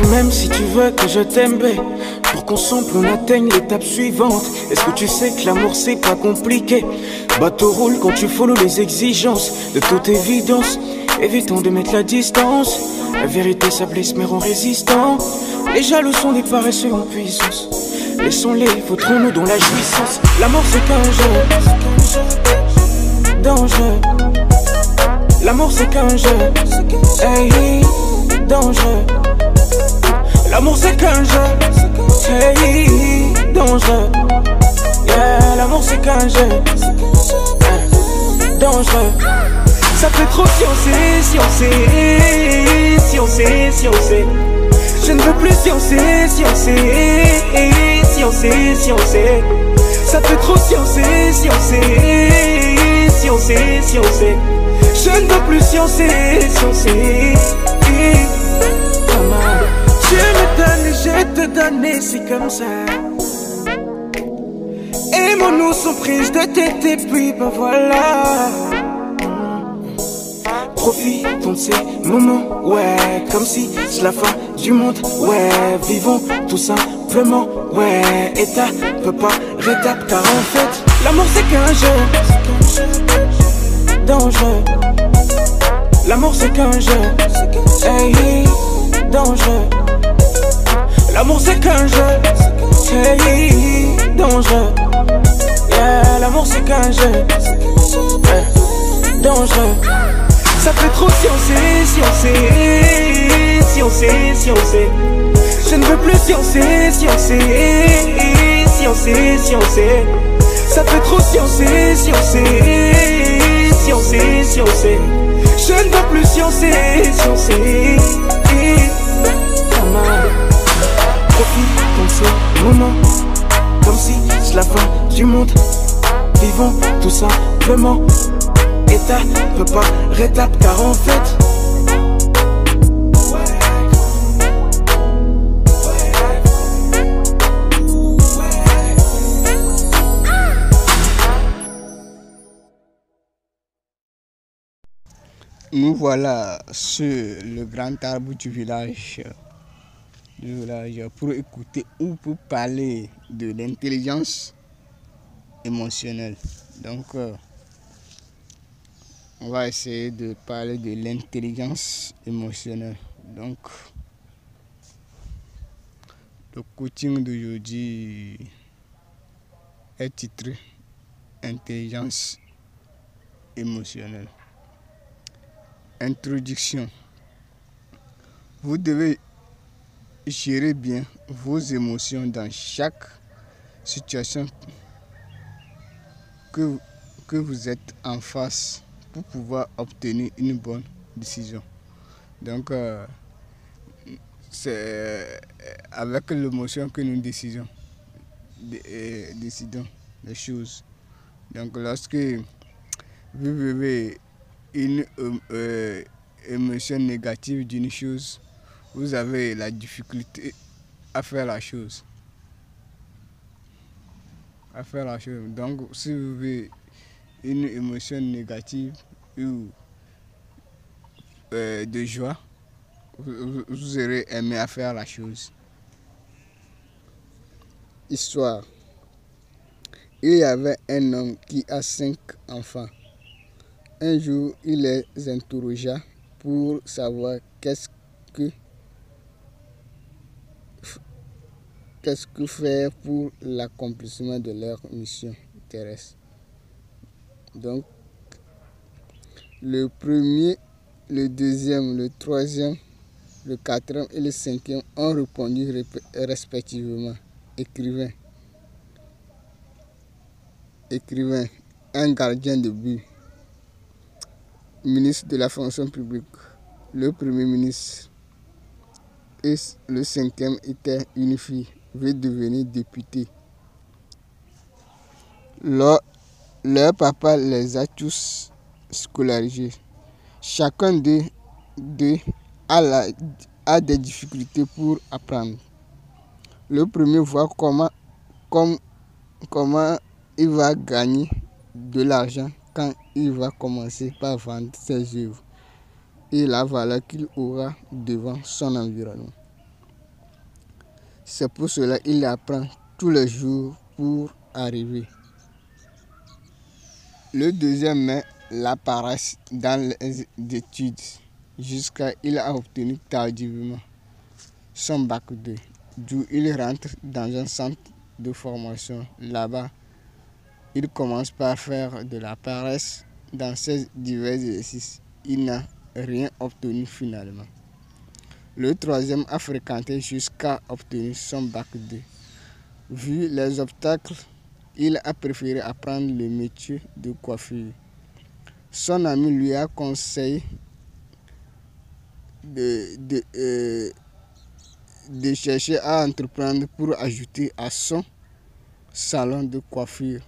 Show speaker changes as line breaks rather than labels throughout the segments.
Tu m'aimes si tu veux que je t'aime, pour qu'ensemble on atteigne l'étape suivante. Est-ce que tu sais que l'amour c'est pas compliqué? Bateau roule quand tu follow les exigences. De toute évidence, évitons de mettre la distance. La vérité ça blesse mais rend résistant. Les jaloux sont des paresseux en puissance. Laissons-les, foutrons-nous dans la jouissance. L'amour c'est qu'un jeu, dangereux. L'amour c'est qu'un jeu, hey, dangereux. L'amour c'est qu'un jeu, hey, dangereux. Yeah, l'amour c'est qu'un jeu, dangereux. Ça fait trop si on sait, si on sait, si on sait, si on sait. Je ne veux plus si on sait, si on sait, si on sait, si on sait. Ça fait trop si on sait, si on sait, si on sait, si on sait. Je ne veux plus si on sait, si on sait. Tu me donnes et je te donne et c'est comme ça. Aimons-nous sans prise de tête et puis ben voilà. Profitons de ces moments, ouais, comme si c'est la fin du monde, ouais. Vivons tout simplement, ouais. État peut pas rétap car en fait l'amour c'est qu'un jeu, dangereux. L'amour c'est qu'un jeu, hey, dangereux. L'amour c'est qu'un jeu, hey, dangereux. Yeah, l'amour c'est qu'un jeu, dangereux. Ça fait trop si on sait, si on sait, si on sait, si on sait. Je ne veux plus si on sait, si on sait, si on sait, si on sait. Ça fait trop si on sait, si on sait, si on sait, si on sait. Je ne veux plus si on sait, si on sait. Profitons de ce moment, comme si c'est la fin du monde. Vivons tout simplement. État peut pas rétap car en fait
nous voilà sur le grand arbre du village pour écouter ou pour parler de l'intelligence émotionnelle. Donc on va essayer de parler de l'intelligence émotionnelle. Donc, le coaching d'aujourd'hui est titré Intelligence émotionnelle. Introduction. Vous devez gérer bien vos émotions dans chaque situation que vous êtes en face pour pouvoir obtenir une bonne décision. Donc, c'est avec l'émotion que nous décidons les choses. Donc, lorsque vous vivez une émotion négative d'une chose, vous avez la difficulté à faire la chose. Donc, si vous vivez une émotion négative ou de joie, vous aurez aimé à faire la chose. Histoire. Il y avait un homme qui a 5 enfants. Un jour, il les interrogea pour savoir qu'est-ce que faire pour l'accomplissement de leur mission terrestre. Donc, le premier, le deuxième, le troisième, le quatrième et le cinquième ont répondu respectivement. Écrivain, un gardien de but, ministre de la fonction publique, le premier ministre, et le cinquième était une fille, veut devenir députée. Leur papa les a tous scolarisés. Chacun d'eux a des difficultés pour apprendre. Le premier voit comment il va gagner de l'argent quand il va commencer par vendre ses œuvres et la valeur qu'il aura devant son environnement. C'est pour cela qu'il apprend tous les jours pour arriver. Le deuxième met la paresse dans les études jusqu'à il a obtenu tardivement son bac 2, d'où il rentre dans un centre de formation. Là-bas, il commence par faire de la paresse dans ses divers exercices. Il n'a rien obtenu finalement. Le troisième a fréquenté jusqu'à obtenir son bac 2. Vu les obstacles, il a préféré apprendre le métier de coiffure. Son ami lui a conseillé de chercher à entreprendre pour ajouter à son salon de coiffure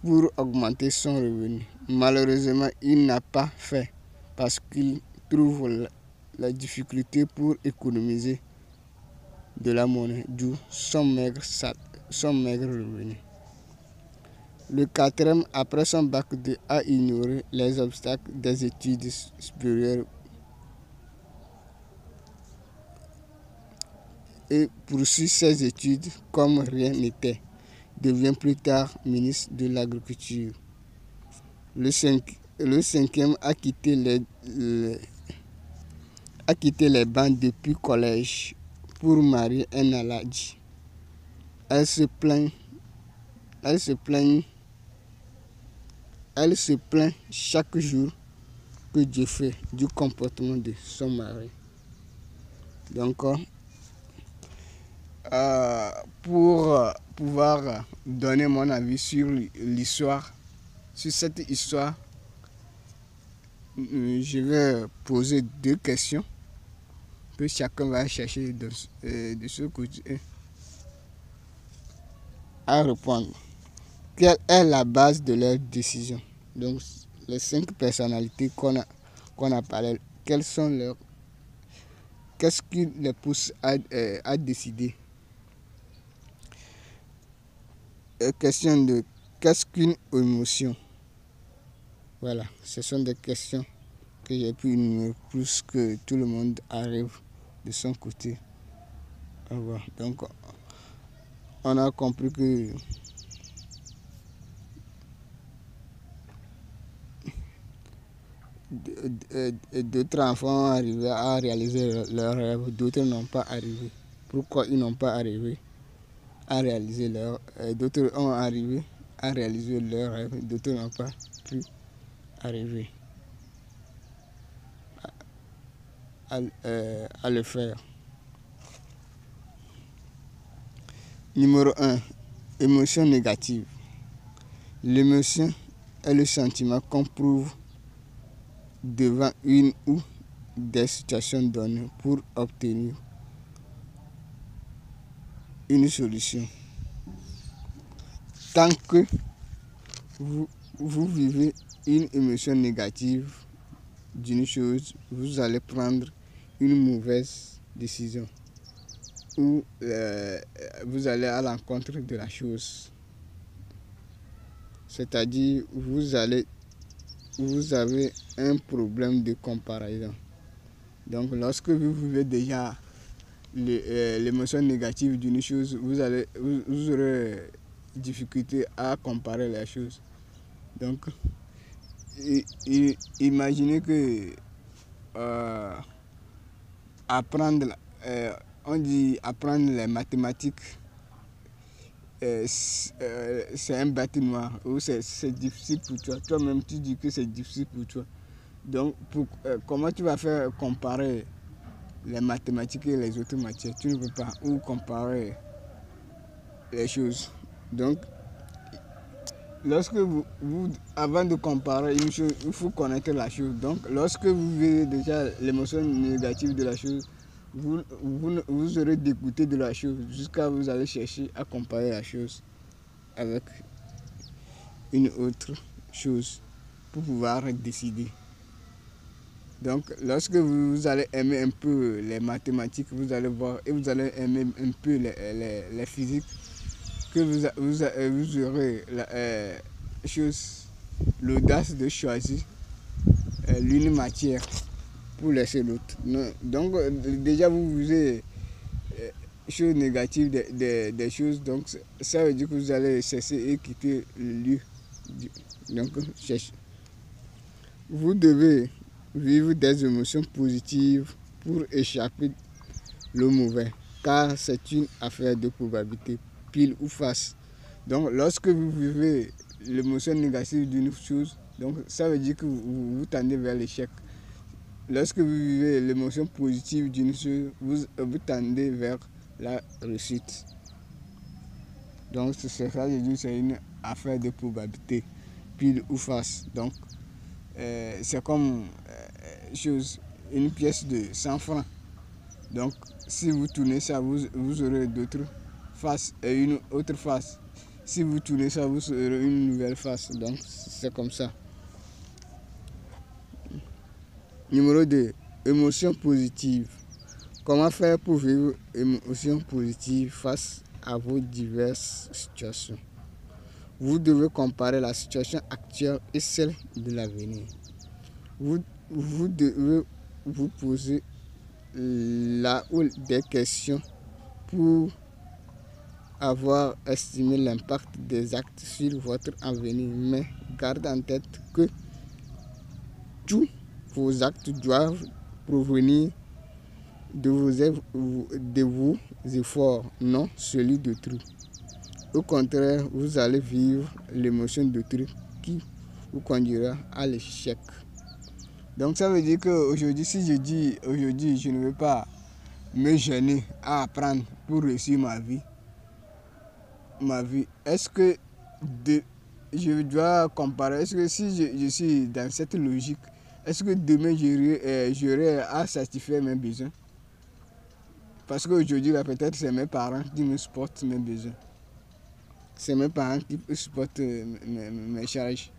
pour augmenter son revenu. Malheureusement, il n'a pas fait parce qu'il trouve la difficulté pour économiser de la monnaie, d'où son maigre revenu. Le quatrième, après son bac 2, a ignoré les obstacles des études supérieures et poursuit ses études comme rien n'était. Devient plus tard ministre de l'Agriculture. Le cinquième a quitté les bancs depuis collège pour marier un aladji. Elle se plaint chaque jour que Dieu fait du comportement de son mari. Donc, pour pouvoir donner mon avis sur l'histoire, sur cette histoire, je vais poser 2 questions que chacun va chercher de ce côté à répondre. Quelle est la base de leur décision? Donc, les 5 personnalités qu'on a parlé, qu'est-ce qui les pousse à décider? Question de qu'est-ce qu'une émotion? Voilà, ce sont des questions que j'ai pu énumérer plus que tout le monde arrive de son côté. Donc, on a compris que d'autres enfants ont arrivé à réaliser leurs rêves, d'autres n'ont pas arrivé. Pourquoi ils n'ont pas arrivé à réaliser leurs rêves? D'autres ont arrivé à réaliser leurs rêves, d'autres n'ont pas pu arriver à le faire. Numéro 1. Émotion négative. L'émotion est le sentiment qu'on prouve devant une ou des situations données pour obtenir une solution. Tant que vous vivez une émotion négative d'une chose, vous allez prendre une mauvaise décision ou vous allez à l'encontre de la chose. C'est-à-dire, vous avez un problème de comparaison. Donc, lorsque vous vivez déjà l'émotion négative d'une chose, vous aurez difficulté à comparer les choses. Donc, imaginez que apprendre les mathématiques, c'est un bâti noir, ou c'est difficile pour toi. Toi-même, tu dis que c'est difficile pour toi. Donc, comment tu vas faire comparer les mathématiques et les autres matières? Tu ne peux pas, ou comparer les choses. Donc, lorsque avant de comparer une chose, il faut connaître la chose. Donc, lorsque vous vivez déjà l'émotion négative de la chose, vous aurez dégoûté de la chose jusqu'à vous allez chercher à comparer la chose avec une autre chose pour pouvoir décider. Donc, lorsque vous allez aimer un peu les mathématiques, vous allez voir, et vous allez aimer un peu les physiques, que vous aurez l'audace de choisir l'une matière pour laisser l'autre. Donc déjà vous visez choses négatives des choses, donc ça veut dire que vous allez cesser et quitter le lieu. Donc vous devez vivre des émotions positives pour échapper le mauvais, car c'est une affaire de probabilité, pile ou face. Donc lorsque vous vivez l'émotion négative d'une chose, donc ça veut dire que vous tendez vers l'échec. Lorsque vous vivez l'émotion positive d'une chose, vous tendez vers la réussite. Donc c'est ça, je dis, c'est une affaire de probabilité, pile ou face. Donc c'est comme une pièce de 100 francs. Donc si vous tournez ça, vous aurez d'autres faces et une autre face. Si vous tournez ça, vous aurez une nouvelle face. Donc c'est comme ça. Numéro 2, émotions positives. Comment faire pour vivre émotions positives face à vos diverses situations? Vous devez comparer la situation actuelle et celle de l'avenir. Vous devez vous poser là où des questions pour avoir estimé l'impact des actes sur votre avenir. Mais gardez en tête que tous vos actes doivent provenir de vos efforts, non celui d'autrui. Au contraire, vous allez vivre l'émotion d'autrui qui vous conduira à l'échec. Donc ça veut dire qu'aujourd'hui, si je dis aujourd'hui je ne veux pas me gêner à apprendre pour réussir ma vie, est-ce que je dois comparer, est-ce que si je suis dans cette logique, est-ce que demain j'aurai à satisfaire mes besoins? Parce qu'aujourd'hui, peut-être c'est mes parents qui me supportent mes besoins. C'est mes parents qui supportent mes charges.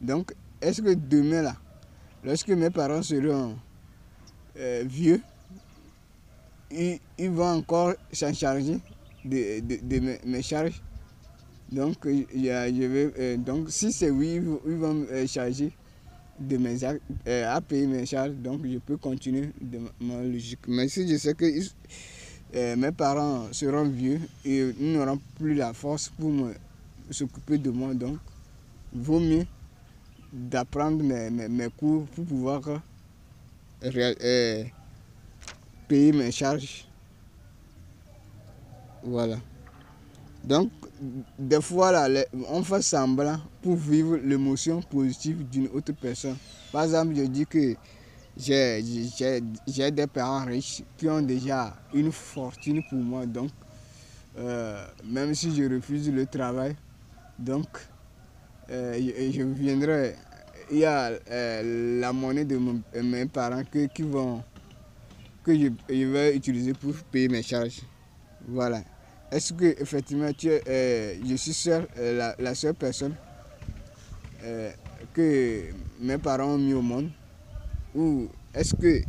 Donc, est-ce que demain, là, lorsque mes parents seront vieux, ils vont encore s'en charger de mes charges? Donc, donc si c'est oui, ils vont me charger de mes actes, à payer mes charges, donc je peux continuer de ma logique. Mais si je sais que mes parents seront vieux et ils n'auront plus la force pour s'occuper de moi, donc vaut mieux d'apprendre mes cours pour pouvoir payer mes charges. Voilà. Donc, des fois, là, on fait semblant pour vivre l'émotion positive d'une autre personne. Par exemple, je dis que j'ai des parents riches qui ont déjà une fortune pour moi. Donc, même si je refuse le travail, donc, je viendrai. Il y a la monnaie de mes parents que je vais utiliser pour payer mes charges. Voilà. Est-ce que effectivement je suis la seule personne que mes parents ont mis au monde, ou est-ce que